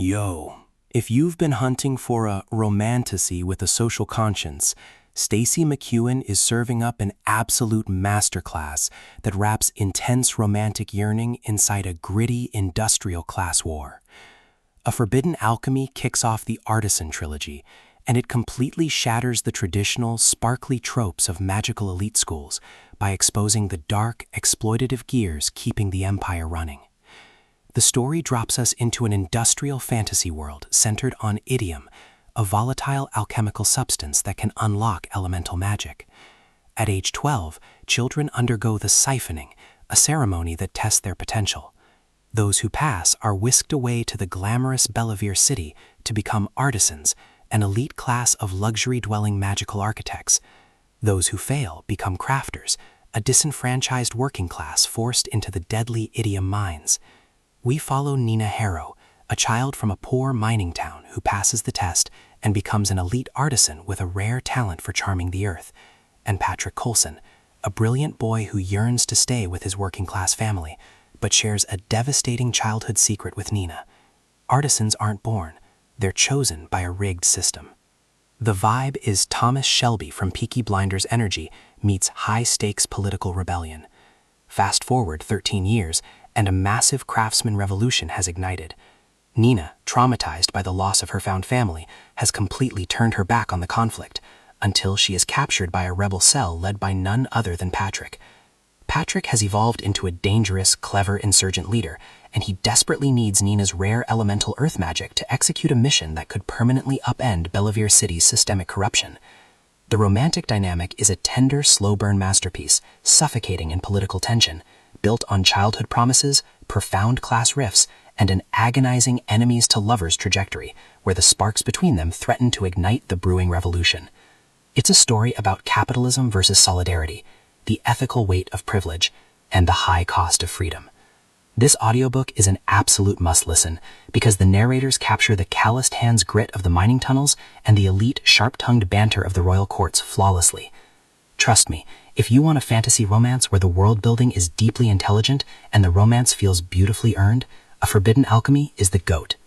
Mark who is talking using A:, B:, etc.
A: Yo, if you've been hunting for a romantasy with a social conscience, Stacey McEwan is serving up an absolute masterclass that wraps intense romantic yearning inside a gritty industrial class war. A Forbidden Alchemy kicks off the Artisan Trilogy, and it completely shatters the traditional, sparkly tropes of magical elite schools by exposing the dark, exploitative gears keeping the empire running. The story drops us into an industrial fantasy world centered on idiom, a volatile alchemical substance that can unlock elemental magic. At age 12, children undergo the siphoning, a ceremony that tests their potential. Those who pass are whisked away to the glamorous Bellevere city to become artisans, an elite class of luxury-dwelling magical architects. Those who fail become crafters, a disenfranchised working class forced into the deadly idiom mines. We follow Nina Harrow, a child from a poor mining town who passes the test and becomes an elite artisan with a rare talent for charming the earth, and Patrick Coulson, a brilliant boy who yearns to stay with his working-class family, but shares a devastating childhood secret with Nina. Artisans aren't born, they're chosen by a rigged system. The vibe is Thomas Shelby from Peaky Blinders Energy meets high-stakes political rebellion. Fast forward 13 years, and a massive Craftsman Revolution has ignited. Nina, traumatized by the loss of her found family, has completely turned her back on the conflict, until she is captured by a rebel cell led by none other than Patrick. Patrick has evolved into a dangerous, clever insurgent leader, and he desperately needs Nina's rare elemental earth magic to execute a mission that could permanently upend Bellevere City's systemic corruption. The romantic dynamic is a tender, slow-burn masterpiece, suffocating in political tension, built on childhood promises, profound class rifts, and an agonizing enemies-to-lovers trajectory, where the sparks between them threaten to ignite the brewing revolution. It's a story about capitalism versus solidarity, the ethical weight of privilege, and the high cost of freedom. This audiobook is an absolute must-listen because the narrators capture the calloused hands grit of the mining tunnels and the elite, sharp-tongued banter of the royal courts flawlessly. Trust me, if you want a fantasy romance where the world-building is deeply intelligent and the romance feels beautifully earned, A Forbidden Alchemy is the GOAT.